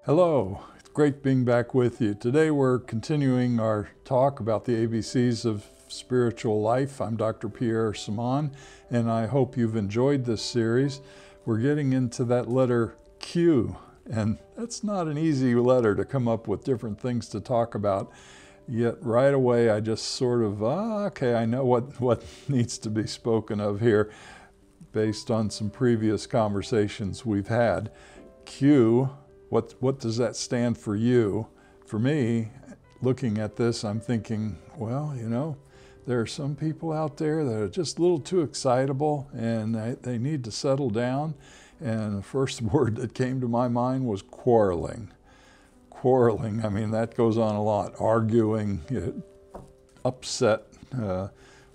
Hello, it's great being back with you. Today we're continuing our talk about the ABCs of spiritual life. I'm Dr. Pierre Samaan, and I hope you've enjoyed this series. We're getting into that letter Q, and that's not an easy letter to come up with different things to talk about. Yet right away I just sort of, okay, I know what needs to be spoken of here based on some previous conversations we've had. Q. What does that stand for you? For me, looking at this, I'm thinking, well, there are some people out there that are just a little too excitable and they need to settle down. And the first word that came to my mind was quarreling. Quarreling, I mean, that goes on a lot. Arguing, upset,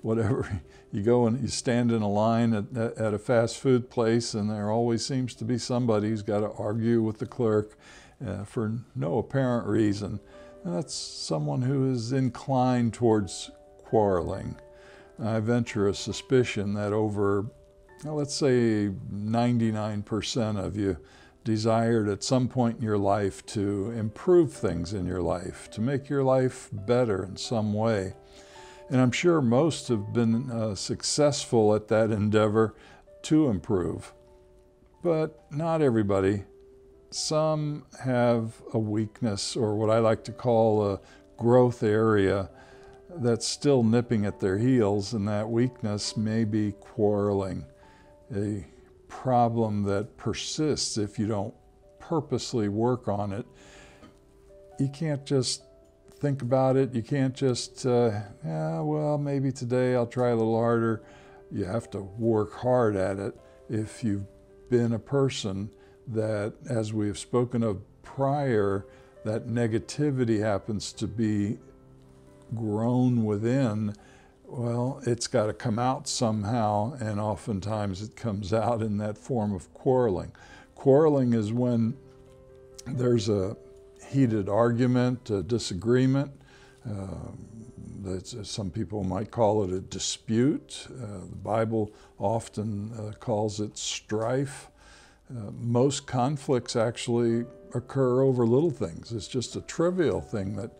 whatever. You go and you stand in a line at a fast food place, and there always seems to be somebody who's got to argue with the clerk for no apparent reason. And that's someone who is inclined towards quarreling. I venture a suspicion that over, let's say 99% of you desired at some point in your life to improve things in your life, to make your life better in some way. And I'm sure most have been successful at that endeavor to improve, but not everybody. Some have a weakness, or what I like to call a growth area, that's still nipping at their heels, and that weakness may be quarreling, a problem that persists if you don't purposely work on it. You can't just think about it. You can't just, well, maybe today I'll try a little harder. You have to work hard at it. If you've been a person that, as we have spoken of prior, that negativity happens to be grown within, well, it's got to come out somehow, and oftentimes it comes out in that form of quarreling. Quarreling is when there's a heated argument, a disagreement. Some people might call it a dispute. The Bible often calls it strife. Most conflicts actually occur over little things. It's just a trivial thing that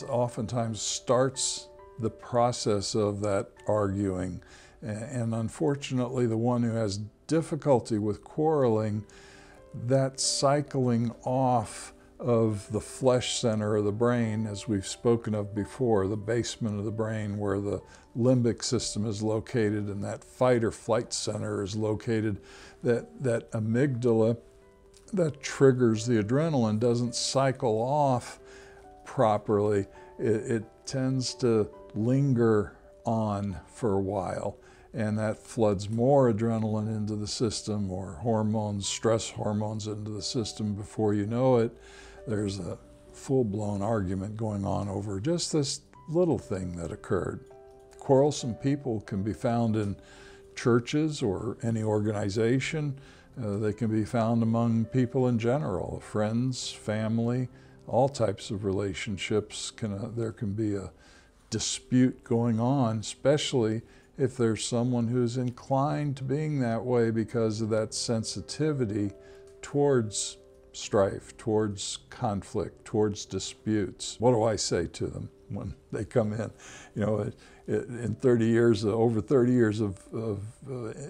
oftentimes starts the process of that arguing. And unfortunately, the one who has difficulty with quarreling, that cycling off of the flesh center of the brain, as we've spoken of before, the basement of the brain where the limbic system is located and that fight or flight center is located, that amygdala that triggers the adrenaline doesn't cycle off properly. It tends to linger on for a while, and that floods more adrenaline into the system, or hormones, stress hormones into the system. Before you know it, there's a full-blown argument going on over just this little thing that occurred. Quarrelsome people can be found in churches or any organization. They can be found among people in general, friends, family, all types of relationships. There can be a dispute going on, especially if there's someone who's inclined to being that way because of that sensitivity towards strife, towards conflict, towards disputes. What do I say to them when they come in? In 30 years, over 30 years of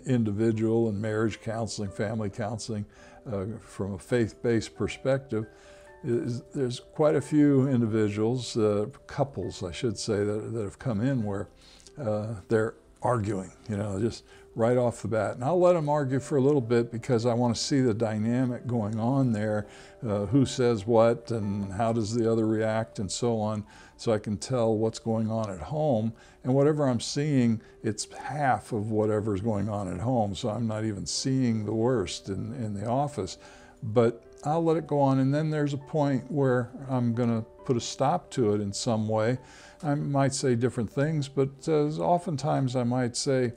individual and marriage counseling, family counseling, from a faith-based perspective, there's quite a few individuals, couples I should say, that have come in where they're arguing, just right off the bat. And I'll let them argue for a little bit because I want to see the dynamic going on there, who says what and how does the other react and so on, so I can tell what's going on at home. And whatever I'm seeing, it's half of whatever's going on at home, so I'm not even seeing the worst in the office. But I'll let it go on, and then there's a point where I'm going to put a stop to it in some way. I might say different things, but oftentimes I might say,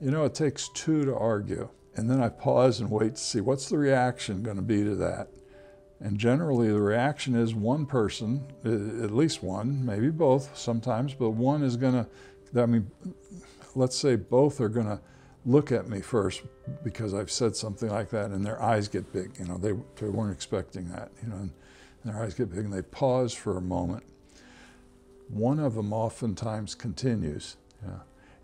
it takes two to argue. And then I pause and wait to see what's the reaction going to be to that. And generally the reaction is one person, at least one, maybe both sometimes, but one is going to, let's say both are going to look at me first because I've said something like that, and their eyes get big. You know, they weren't expecting that, you know, and their eyes get big, and they pause for a moment. One of them oftentimes continues,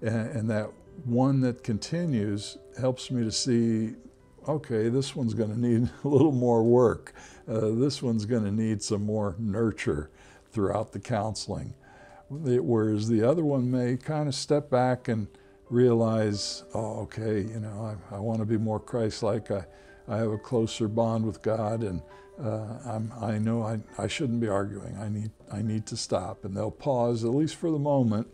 and that one that continues helps me to see, okay, this one's going to need a little more work. This one's going to need some more nurture throughout the counseling. Whereas the other one may kind of step back and realize, oh, okay, you know, I want to be more Christ-like. I have a closer bond with God, and I know I shouldn't be arguing. I need to stop. And they'll pause, at least for the moment,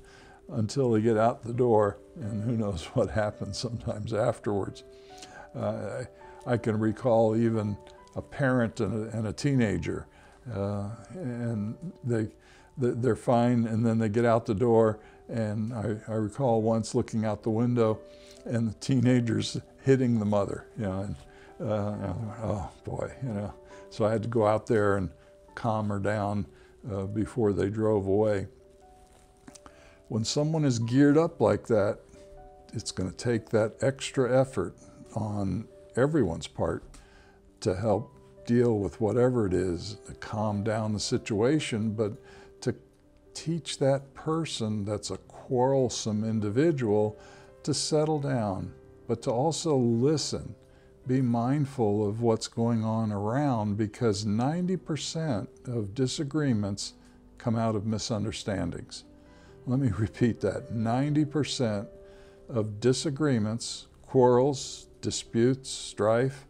until they get out the door, and who knows what happens sometimes afterwards. I can recall even a parent and a teenager, and they're fine, and then they get out the door, and I recall once looking out the window and the teenagers hitting the mother, you know, and oh boy, you know. So I had to go out there and calm her down before they drove away. When someone is geared up like that, it's going to take that extra effort on everyone's part to help deal with whatever it is, to calm down the situation, but to teach that person that's a quarrelsome individual to settle down, but to also listen, be mindful of what's going on around, because 90% of disagreements come out of misunderstandings. Let me repeat that. 90% of disagreements, quarrels, disputes, strife,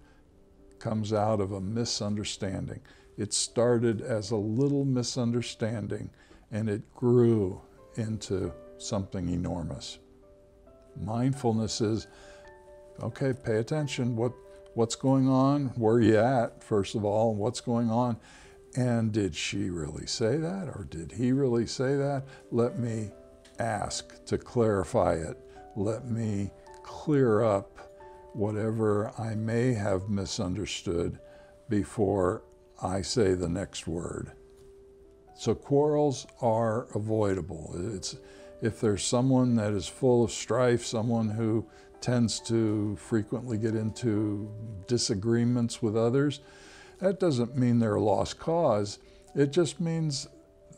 comes out of a misunderstanding. It started as a little misunderstanding, and it grew into something enormous. Mindfulness is, okay, pay attention. What's going on? Where are you at, first of all? What's going on? And did she really say that, or did he really say that? Let me ask to clarify it. Let me clear up whatever I may have misunderstood before I say the next word. So quarrels are avoidable. If there's someone that is full of strife, someone who tends to frequently get into disagreements with others, that doesn't mean they're a lost cause. It just means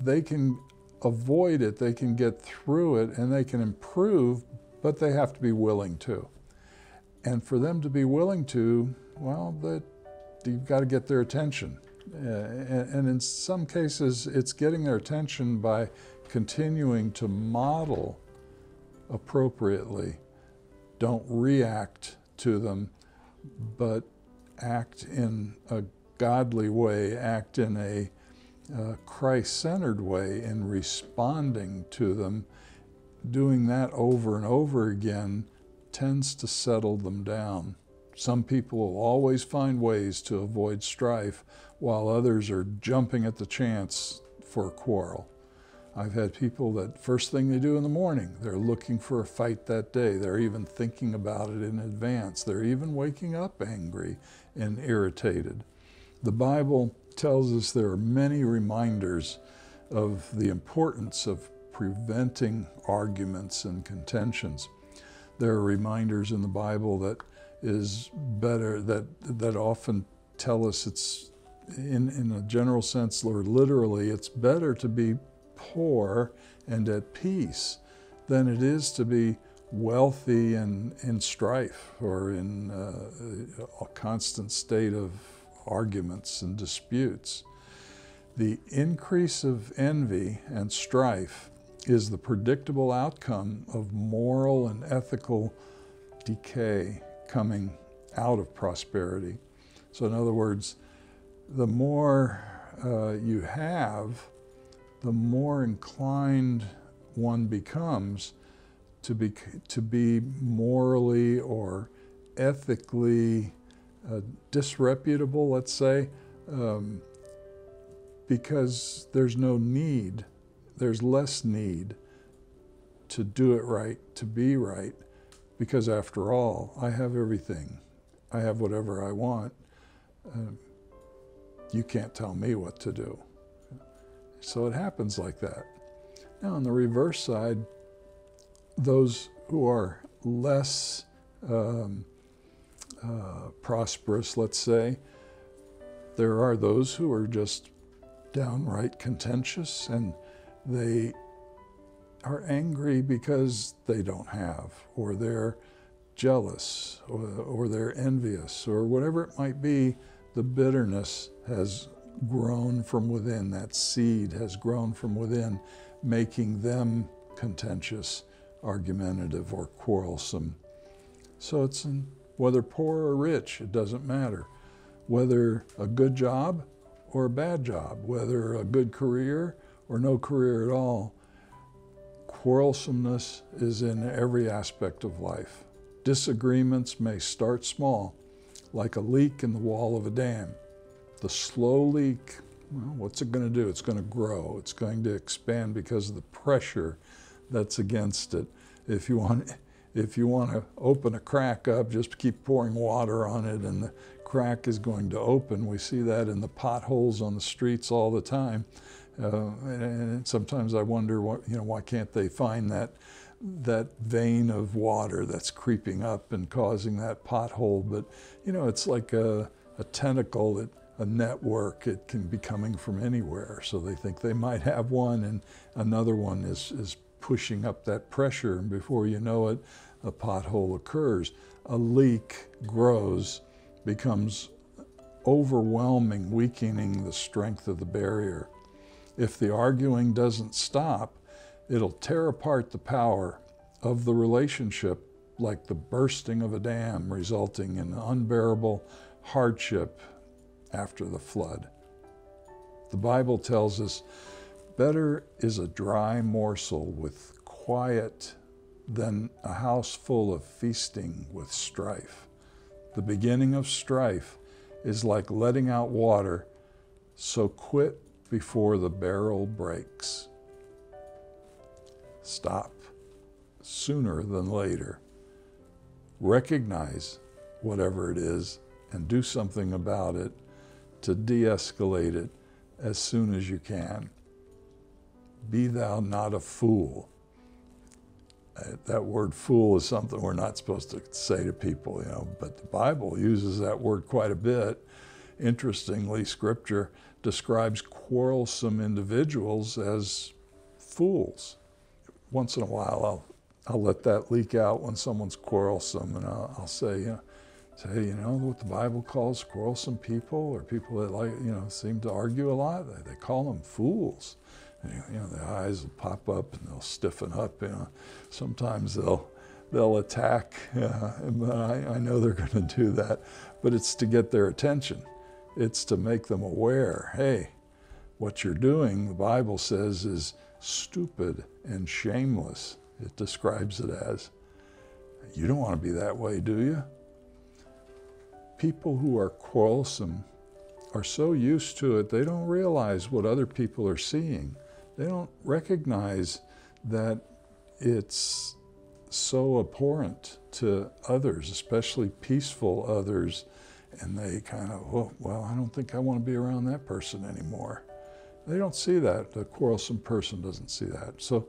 they can avoid it, they can get through it, and they can improve, but they have to be willing to. And for them to be willing to, well, you've got to get their attention. And in some cases, it's getting their attention by continuing to model appropriately. Don't react to them, but act in a godly way, act in a Christ-centered way in responding to them. Doing that over and over again tends to settle them down. Some people will always find ways to avoid strife, while others are jumping at the chance for a quarrel. I've had people that first thing they do in the morning, they're looking for a fight that day. They're even thinking about it in advance. They're even waking up angry and irritated. The Bible tells us there are many reminders of the importance of preventing arguments and contentions. There are reminders in the Bible that is better, that often tell us it's, in a general sense or literally, it's better to be poor and at peace than it is to be wealthy and in strife or in a constant state of arguments and disputes. The increase of envy and strife is the predictable outcome of moral and ethical decay coming out of prosperity. So in other words, the more you have, the more inclined one becomes to be morally or ethically disreputable, let's say, because there's no need, there's less need to do it right, to be right, because after all, I have everything. I have whatever I want. You can't tell me what to do. So it happens like that. Now on the reverse side, those who are less prosperous, let's say. There are those who are just downright contentious, and they are angry because they don't have, or they're jealous, or they're envious, or whatever it might be. The bitterness has grown from within. That seed has grown from within, making them contentious, argumentative, or quarrelsome. So it's whether poor or rich, it doesn't matter. Whether a good job or a bad job, whether a good career or no career at all, quarrelsomeness is in every aspect of life. Disagreements may start small, like a leak in the wall of a dam. The slow leak, well, what's it going to do? It's going to grow. It's going to expand because of the pressure that's against it. If you want to open a crack up, just keep pouring water on it and the crack is going to open. We see that in the potholes on the streets all the time. And sometimes I wonder, why can't they find that vein of water that's creeping up and causing that pothole? But, it's like a tentacle, a network. It can be coming from anywhere. So they think they might have one, and another one is pushing up that pressure, and before you know it, a pothole occurs. A leak grows, becomes overwhelming, weakening the strength of the barrier. If the arguing doesn't stop, it'll tear apart the power of the relationship, like the bursting of a dam, resulting in unbearable hardship after the flood. The Bible tells us, better is a dry morsel with quiet than a house full of feasting with strife. The beginning of strife is like letting out water, so quit before the barrel breaks. Stop sooner than later. Recognize whatever it is and do something about it to de-escalate it as soon as you can. Be thou not a fool. That word fool is something we're not supposed to say to people, but the Bible uses that word quite a bit. Interestingly, Scripture describes quarrelsome individuals as fools. Once in a while, I'll let that leak out when someone's quarrelsome, and I'll say, what the Bible calls quarrelsome people, or people that seem to argue a lot, they call them fools. Their eyes will pop up and they'll stiffen up. Sometimes they'll attack. But I know they're going to do that. But it's to get their attention. It's to make them aware. Hey, what you're doing, the Bible says, is stupid and shameless. It describes it as. You don't want to be that way, do you? People who are quarrelsome are so used to it, they don't realize what other people are seeing. They don't recognize that it's so abhorrent to others, especially peaceful others, and they kind of, I don't think I want to be around that person anymore. They don't see that. The quarrelsome person doesn't see that. So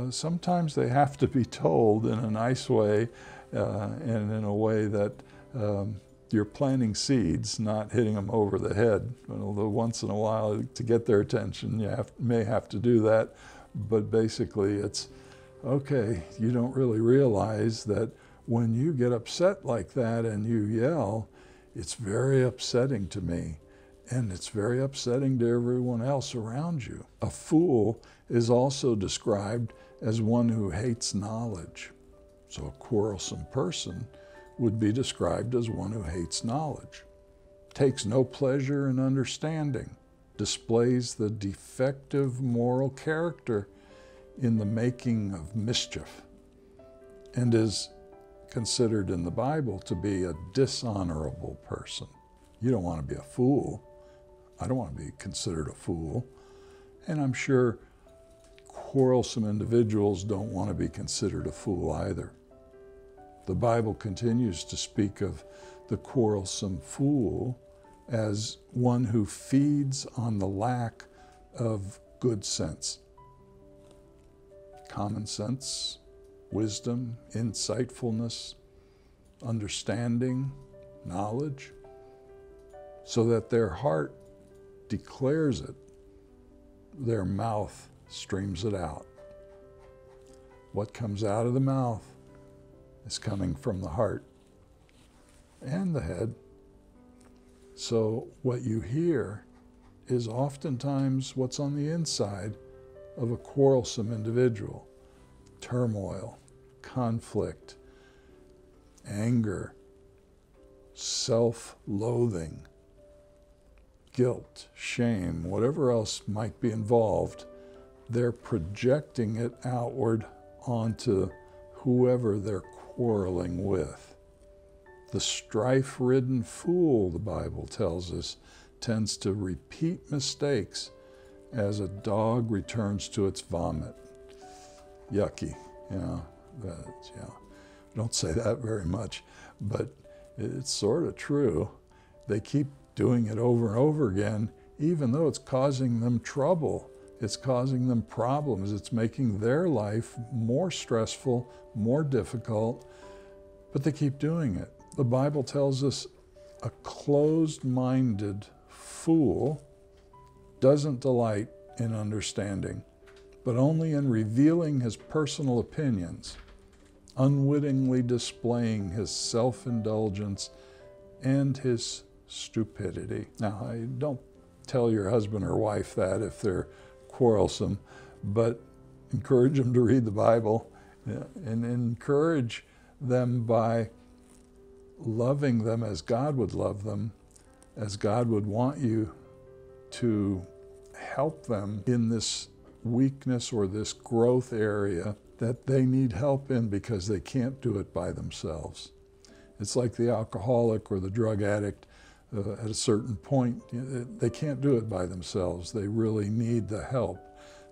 sometimes they have to be told in a nice way and in a way that you're planting seeds, not hitting them over the head. Although once in a while, to get their attention, you may have to do that. But basically, it's, okay, you don't really realize that when you get upset like that and you yell, it's very upsetting to me. And it's very upsetting to everyone else around you. A fool is also described as one who hates knowledge. So a quarrelsome person would be described as one who hates knowledge, takes no pleasure in understanding, displays the defective moral character in the making of mischief, and is considered in the Bible to be a dishonorable person. You don't want to be a fool. I don't want to be considered a fool. And I'm sure quarrelsome individuals don't want to be considered a fool either. The Bible continues to speak of the quarrelsome fool as one who feeds on the lack of good sense, common sense, wisdom, insightfulness. understanding, knowledge, so that their heart declares it, their mouth streams it out. What comes out of the mouth is coming from the heart and the head. So what you hear is oftentimes what's on the inside of a quarrelsome individual. Turmoil, conflict, anger, self-loathing, guilt, shame, whatever else might be involved, they're projecting it outward onto whoever they're quarreling with. The strife-ridden fool, the Bible tells us, tends to repeat mistakes as a dog returns to its vomit. Yucky, Don't say that very much, but it's sort of true. They keep doing it over and over again, even though it's causing them trouble. It's causing them problems. It's making their life more stressful, more difficult, but they keep doing it. The Bible tells us a closed-minded fool doesn't delight in understanding, but only in revealing his personal opinions, unwittingly displaying his self-indulgence and his stupidity. Now, I don't tell your husband or wife that if they're quarrelsome, but encourage them to read the Bible and encourage them by loving them as God would love them, as God would want you to help them in this weakness or this growth area that they need help in because they can't do it by themselves. It's like the alcoholic or the drug addict. At a certain point, they can't do it by themselves. They really need the help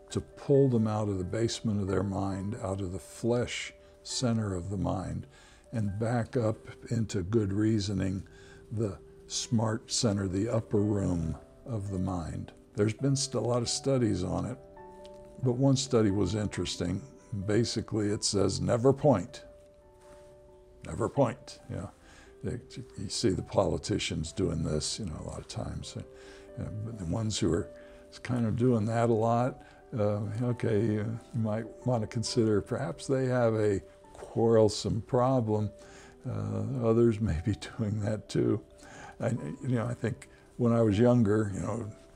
to pull them out of the basement of their mind, out of the flesh center of the mind, and back up into good reasoning, the smart center, the upper room of the mind. There's been a lot of studies on it, but one study was interesting. Basically, it says, never point. Never point, You see the politicians doing this, a lot of times. But the ones who are kind of doing that a lot, you might want to consider perhaps they have a quarrelsome problem. Others may be doing that too. I think when I was younger,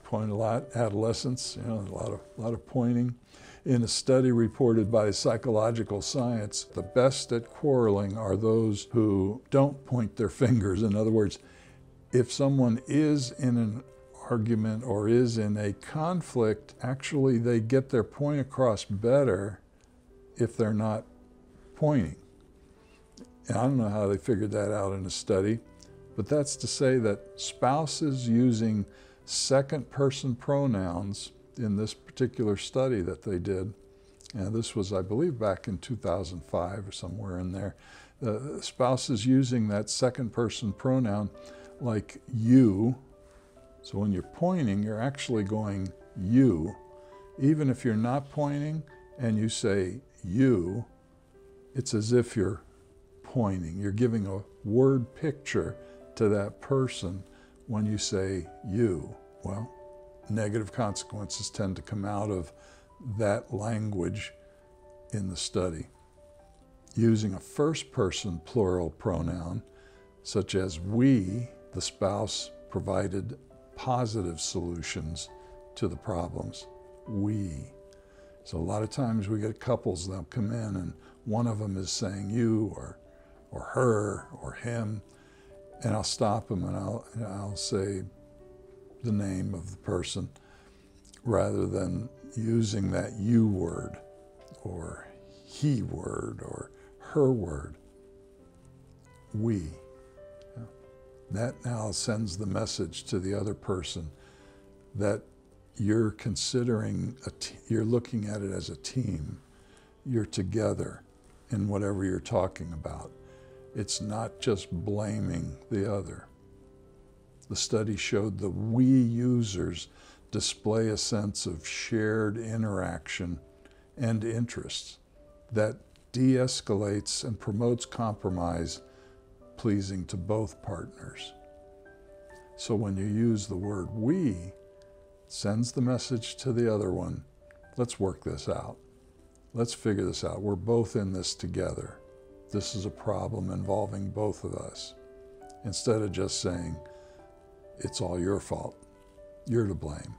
point a lot, adolescence, a lot of pointing. In a study reported by Psychological Science, the best at quarreling are those who don't point their fingers. In other words, if someone is in an argument or is in a conflict, actually they get their point across better if they're not pointing. And I don't know how they figured that out in a study, but that's to say that spouses using second-person pronouns in this particular study that they did, and this was, I believe, back in 2005 or somewhere in there, spouses using that second-person pronoun like you. So when you're pointing, you're actually going you. Even if you're not pointing and you say you, it's as if you're pointing. You're giving a word picture to that person when you say you. Well, negative consequences tend to come out of that language in the study. Using a first-person plural pronoun, such as we, the spouse provided positive solutions to the problems. We. So a lot of times we get couples, they'll come in and one of them is saying you or her or him, and I'll stop them and I'll say the name of the person rather than using that you word or he word or her word. We. That now sends the message to the other person that you're considering, you're looking at it as a team. You're together in whatever you're talking about. It's not just blaming the other. The study showed the we users display a sense of shared interaction and interests that de-escalates and promotes compromise pleasing to both partners. So when you use the word we, it sends the message to the other one, let's work this out. Let's figure this out. We're both in this together. This is a problem involving both of us. Instead of just saying, it's all your fault, you're to blame.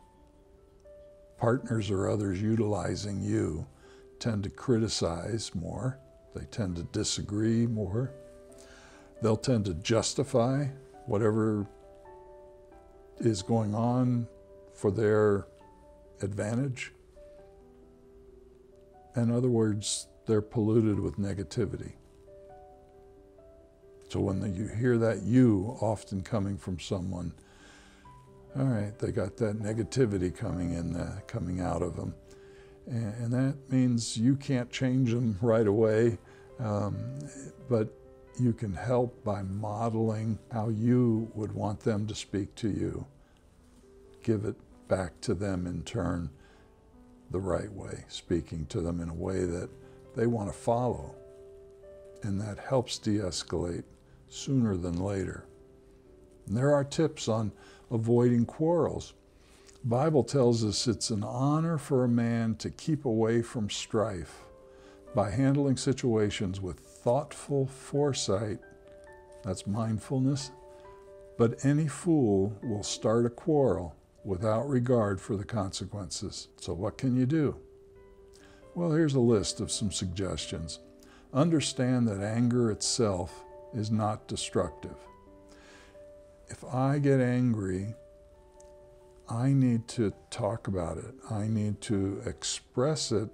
Partners or others utilizing you tend to criticize more. They tend to disagree more. They'll tend to justify whatever is going on for their advantage. In other words, they're polluted with negativity. So when you hear that you often coming from someone, all right, they got that negativity coming out of them. And that means you can't change them right away, but you can help by modeling how you would want them to speak to you. Give it back to them in turn the right way, speaking to them in a way that they want to follow. And that helps de-escalate sooner than later. And there are tips on avoiding quarrels. The Bible tells us it's an honor for a man to keep away from strife by handling situations with thoughtful foresight. That's mindfulness. But any fool will start a quarrel without regard for the consequences. So what can you do? Well, here's a list of some suggestions. Understand that anger itself is not destructive. If I get angry, I need to talk about it. I need to express it,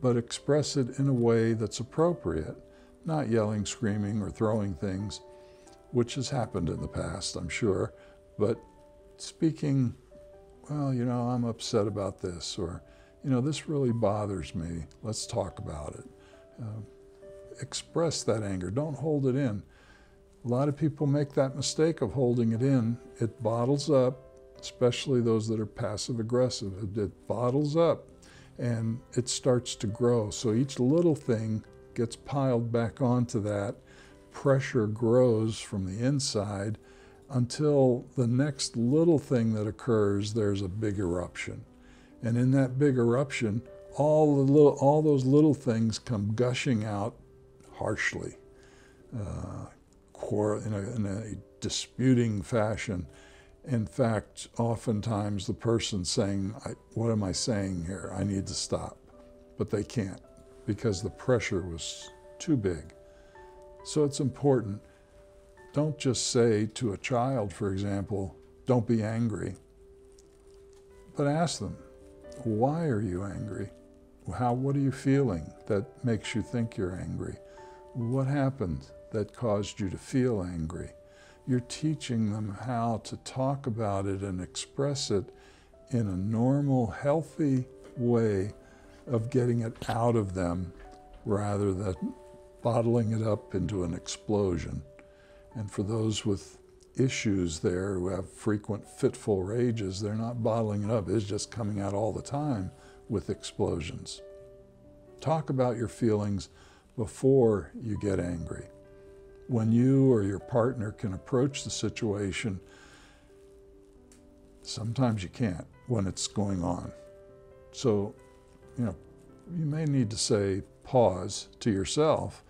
but express it in a way that's appropriate, not yelling, screaming, or throwing things, which has happened in the past, I'm sure, but speaking, well, I'm upset about this, or, this really bothers me. Let's talk about it. Express that anger. Don't hold it in. A lot of people make that mistake of holding it in. It bottles up, especially those that are passive aggressive. It bottles up and it starts to grow. So each little thing gets piled back onto that. Pressure grows from the inside until the next little thing that occurs, there's a big eruption. And in that big eruption, all those little things come gushing out harshly, in a disputing fashion. In fact, oftentimes the person's saying, what am I saying here? I need to stop. But they can't because the pressure was too big. So it's important. Don't just say to a child, for example, don't be angry. But ask them, why are you angry? What are you feeling that makes you think you're angry? What happened that caused you to feel angry? You're teaching them how to talk about it and express it in a normal, healthy way of getting it out of them rather than bottling it up into an explosion. And for those with issues there who have frequent fitful rages, they're not bottling it up. It's just coming out all the time with explosions. Talk about your feelings before you get angry. When you or your partner can approach the situation, sometimes you can't when it's going on. So, you may need to say pause to yourself,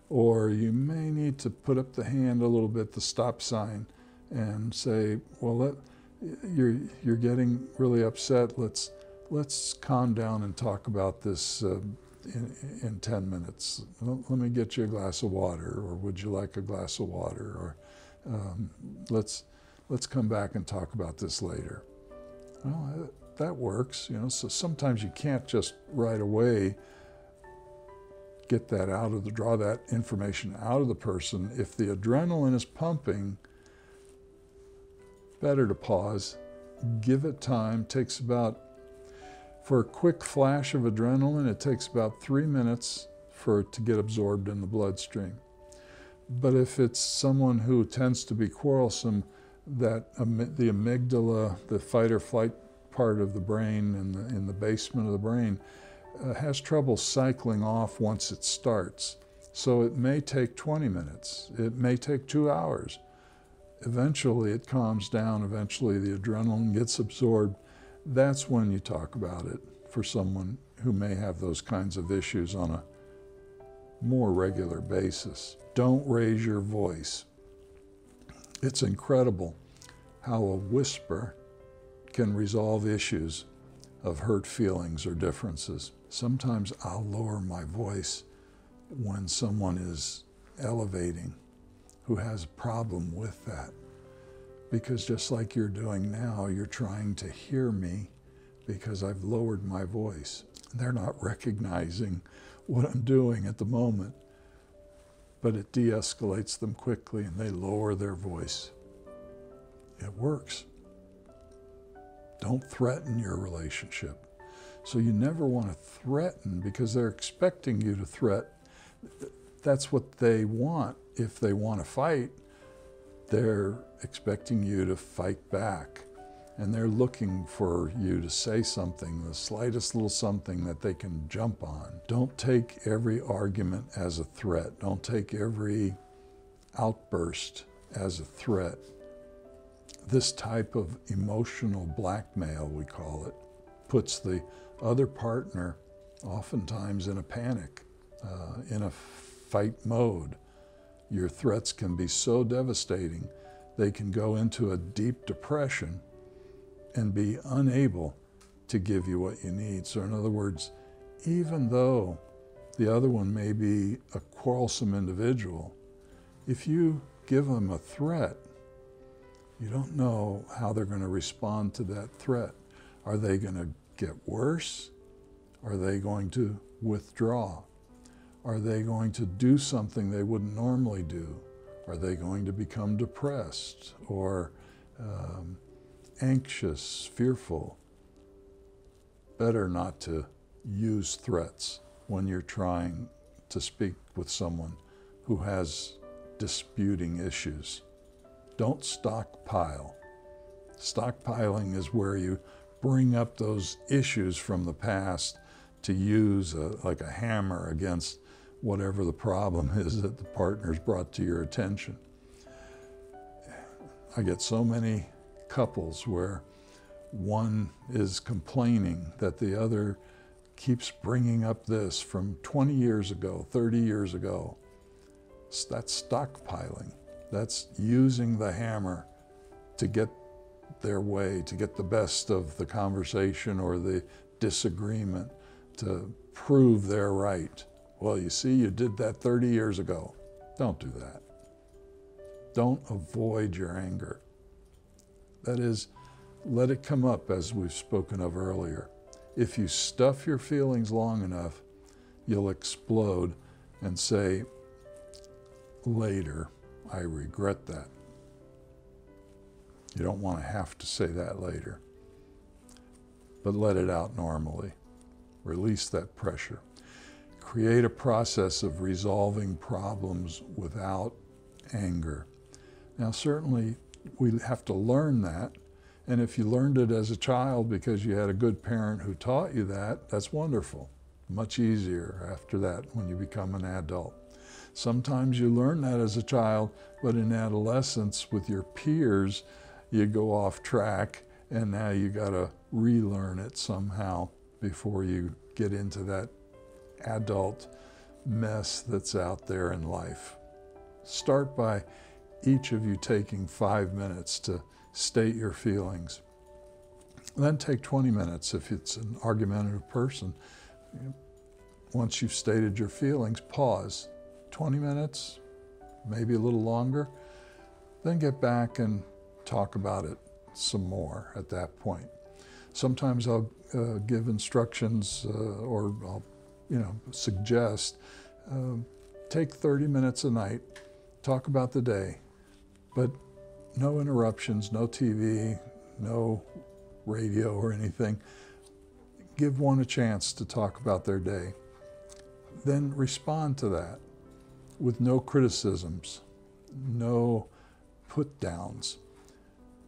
or you may need to put up the hand a little bit, the stop sign, and say, well, you're getting really upset. Let's calm down and talk about this in 10 minutes. Let me get you a glass of water, or would you like a glass of water? Or let's come back and talk about this later. Well, that works, so sometimes you can't just right away get that draw that information out of the person. If the adrenaline is pumping, better to pause, give it time. For a quick flash of adrenaline, it takes about 3 minutes for it to get absorbed in the bloodstream. But if it's someone who tends to be quarrelsome, the amygdala, the fight or flight part of the brain in the basement of the brain, has trouble cycling off once it starts. So it may take 20 minutes. It may take 2 hours. Eventually it calms down. Eventually the adrenaline gets absorbed. That's when you talk about it for someone who may have those kinds of issues on a more regular basis. Don't raise your voice. It's incredible how a whisper can resolve issues of hurt feelings or differences. Sometimes I'll lower my voice when someone is elevating who has a problem with that. Because just like you're doing now, you're trying to hear me because I've lowered my voice. They're not recognizing what I'm doing at the moment, but it de-escalates them quickly and they lower their voice. It works. Don't threaten your relationship. So you never want to threaten because they're expecting you to threaten. That's what they want. If they want to fight, they're expecting you to fight back. And they're looking for you to say something, the slightest little something that they can jump on. Don't take every argument as a threat. Don't take every outburst as a threat. This type of emotional blackmail, we call it, puts the other partner oftentimes in a panic, in a fight mode. Your threats can be so devastating, they can go into a deep depression and be unable to give you what you need. So in other words, even though the other one may be a quarrelsome individual, if you give them a threat, you don't know how they're going to respond to that threat. Are they going to get worse? Are they going to withdraw? Are they going to do something they wouldn't normally do? Are they going to become depressed or anxious, fearful? Better not to use threats when you're trying to speak with someone who has disputing issues. Don't stockpile. Stockpiling is where you bring up those issues from the past to use like a hammer against whatever the problem is that the partner's brought to your attention. I get so many couples where one is complaining that the other keeps bringing up this from 20 years ago, 30 years ago. That's stockpiling. That's using the hammer to get their way, to get the best of the conversation or the disagreement, to prove they're right. Well, you see, you did that 30 years ago. Don't do that. Don't avoid your anger. That is, let it come up, as we've spoken of earlier. If you stuff your feelings long enough, you'll explode and say, later, I regret that. You don't want to have to say that later. But let it out normally. Release that pressure. Create a process of resolving problems without anger. Now, certainly, we have to learn that. And if you learned it as a child because you had a good parent who taught you that, that's wonderful. Much easier after that when you become an adult. Sometimes you learn that as a child, but in adolescence with your peers, you go off track and now you got to relearn it somehow before you get into that adult mess that's out there in life. Start by each of you taking 5 minutes to state your feelings. Then take 20 minutes if it's an argumentative person. Once you've stated your feelings, pause. 20 minutes, maybe a little longer, then get back and talk about it some more at that point. Sometimes I'll give instructions or I'll suggest take 30 minutes a night, talk about the day, but no interruptions, no TV, no radio or anything. Give one a chance to talk about their day. Then respond to that with no criticisms, no put downs,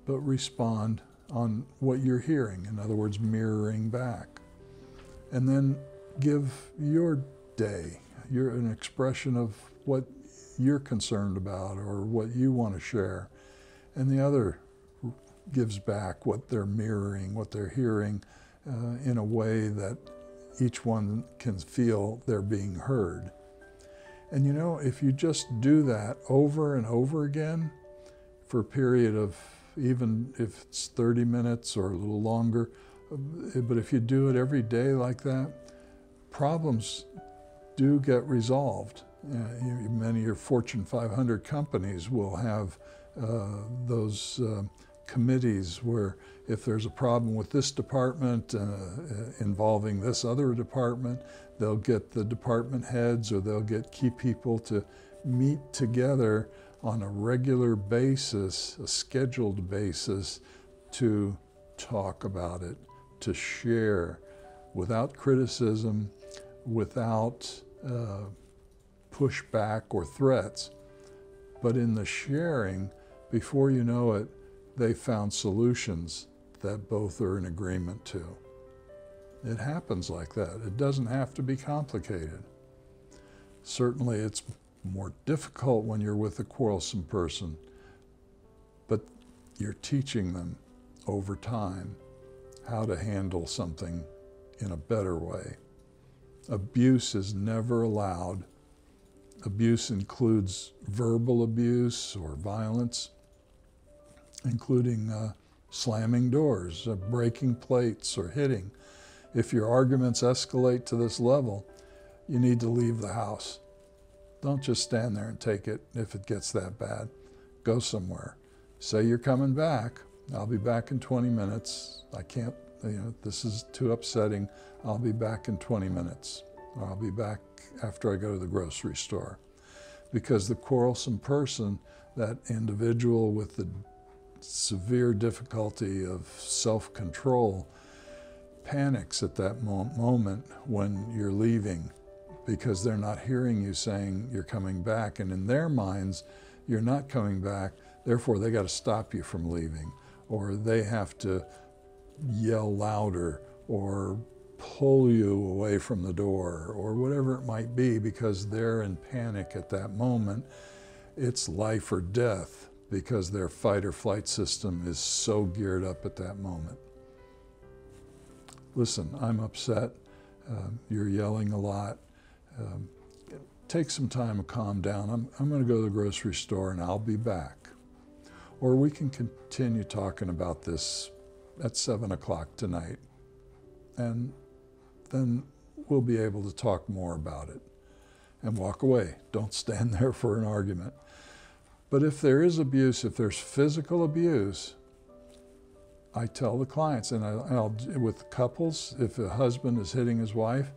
but respond on what you're hearing. In other words, mirroring back. And then give your day, you're an expression of what you're concerned about or what you want to share. And the other gives back what they're mirroring, what they're hearing, in a way that each one can feel they're being heard. And you know, if you just do that over and over again for a period of, even if it's 30 minutes or a little longer, but if you do it every day like that, problems do get resolved. Many of your Fortune 500 companies will have those committees where if there's a problem with this department involving this other department, they'll get the department heads or they'll get key people to meet together on a regular basis, a scheduled basis, to talk about it, to share without criticism, without pushback or threats. But in the sharing, before you know it, they found solutions that both are in agreement to. It happens like that. It doesn't have to be complicated. Certainly it's more difficult when you're with a quarrelsome person, but you're teaching them over time how to handle something in a better way. Abuse is never allowed. Abuse includes verbal abuse or violence, including slamming doors, breaking plates, or hitting. If your arguments escalate to this level, you need to leave the house. Don't just stand there and take it if it gets that bad. Go somewhere. Say you're coming back. I'll be back in 20 minutes. I can't, this is too upsetting. I'll be back in 20 minutes. Or I'll be back after I go to the grocery store. Because the quarrelsome person, that individual with the severe difficulty of self-control, panics at that moment when you're leaving, because they're not hearing you saying you're coming back, and in their minds you're not coming back, therefore they got to stop you from leaving, or they have to yell louder or pull you away from the door, or whatever it might be, because they're in panic at that moment. It's life or death, because their fight or flight system is so geared up at that moment. Listen, I'm upset. You're yelling a lot. Take some time to calm down. I'm going to go to the grocery store and I'll be back. Or we can continue talking about this at 7 o'clock tonight, and then we'll be able to talk more about it. And walk away. Don't stand there for an argument. But if there is abuse, if there's physical abuse, I tell the clients, and I'll with couples, if a husband is hitting his wife,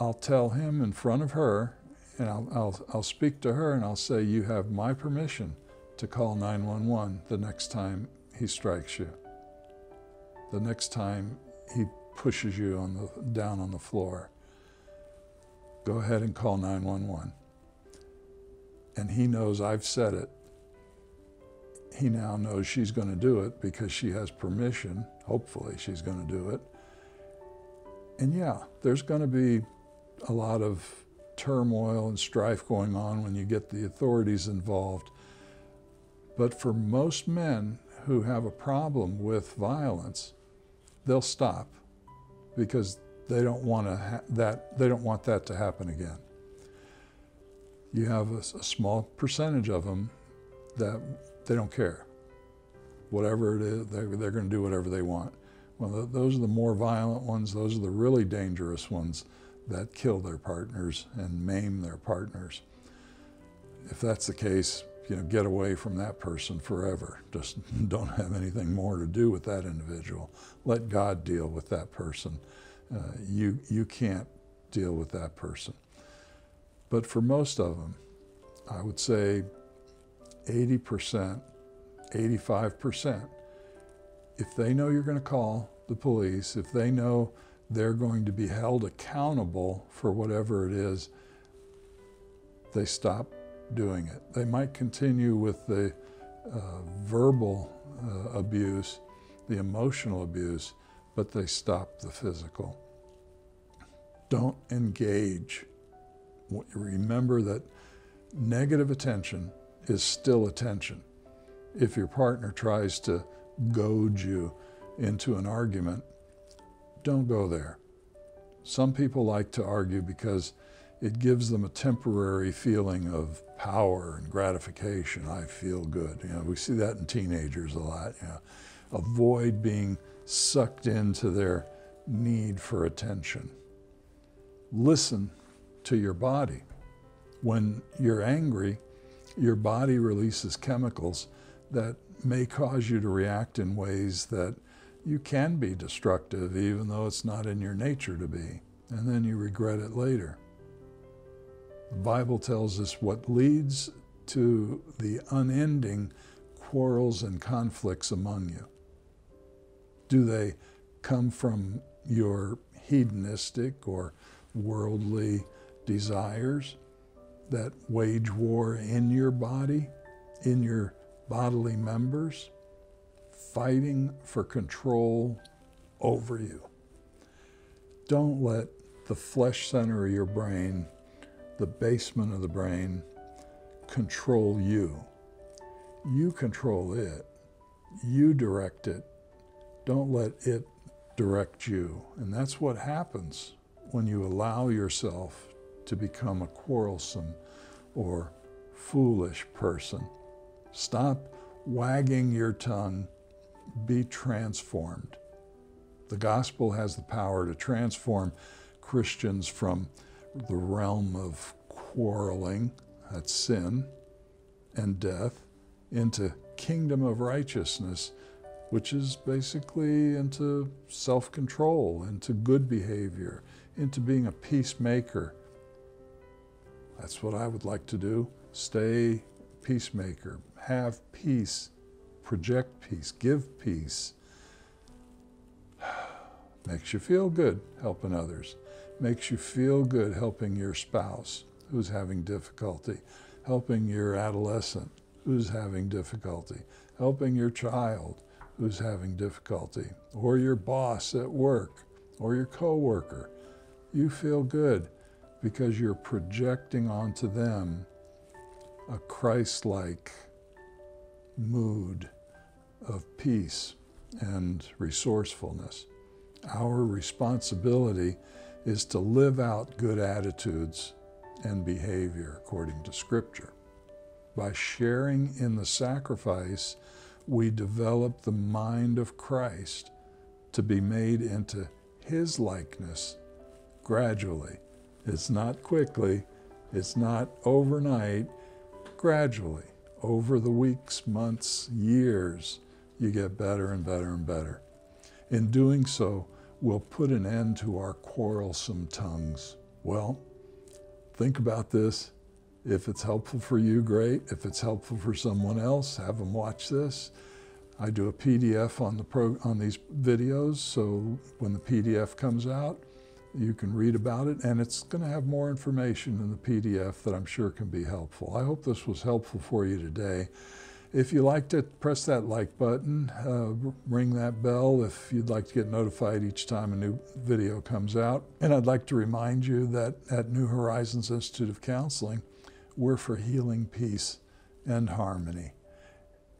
I'll tell him in front of her, and I'll speak to her and I'll say, you have my permission to call 911 the next time he strikes you, the next time he pushes you down on the floor. Go ahead and call 911. And he knows I've said it. He now knows she's going to do it because she has permission. Hopefully she's going to do it. And yeah, there's going to be a lot of turmoil and strife going on when you get the authorities involved. But for most men who have a problem with violence, they'll stop because they don't want that to happen again. You have a small percentage of them that they don't care. Whatever it is, they're going to do whatever they want. Well, those are the more violent ones. Those are the really dangerous ones that kill their partners and maim their partners. If that's the case, get away from that person forever. Just don't have anything more to do with that individual. Let God deal with that person. You can't deal with that person. But for most of them, I would say 80%, 85%, if they know you're going to call the police, if they know they're going to be held accountable for whatever it is, they stop doing it. They might continue with the verbal abuse, the emotional abuse, but they stop the physical. Don't engage Remember that negative attention is still attention. If your partner tries to goad you into an argument, don't go there. Some people like to argue because it gives them a temporary feeling of power and gratification. I feel good. We see that in teenagers a lot. Avoid being sucked into their need for attention. Listen to your body. When you're angry, your body releases chemicals that may cause you to react in ways that you can be destructive, even though it's not in your nature to be, and then you regret it later. The Bible tells us what leads to the unending quarrels and conflicts among you. Do they come from your hedonistic or worldly desires that wage war in your body, in your bodily members, fighting for control over you? Don't let the flesh center of your brain, the basement of the brain, control you. You control it. You direct it. Don't let it direct you. And that's what happens when you allow yourself to become a quarrelsome or foolish person. Stop wagging your tongue. Be transformed. The gospel has the power to transform Christians from the realm of quarreling, that's sin and death, into kingdom of righteousness, which is basically into self-control, into good behavior, into being a peacemaker. That's what I would like to do. Stay peacemaker. Have peace. Project peace. Give peace. Makes you feel good helping others. Makes you feel good helping your spouse who's having difficulty, helping your adolescent who's having difficulty, helping your child who's having difficulty, or your boss at work, or your coworker. You feel good because you're projecting onto them a Christ-like mood of peace and resourcefulness. Our responsibility is to live out good attitudes and behavior according to Scripture. By sharing in the sacrifice, we develop the mind of Christ to be made into His likeness gradually. It's not quickly, it's not overnight, gradually. Over the weeks, months, years, you get better and better and better. In doing so, we'll put an end to our quarrelsome tongues. Well, think about this. If it's helpful for you, great. If it's helpful for someone else, have them watch this. I do a PDF on these videos, so when the PDF comes out, you can read about it, and it's going to have more information in the PDF that I'm sure can be helpful. I hope this was helpful for you today. If you liked it, press that like button, ring that bell if you'd like to get notified each time a new video comes out. And I'd like to remind you that at New Horizons Institute of Counseling, we're for healing, peace, and harmony.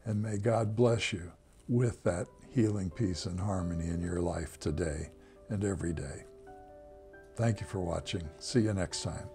And may God bless you with that healing, peace, and harmony in your life today and every day. Thank you for watching. See you next time.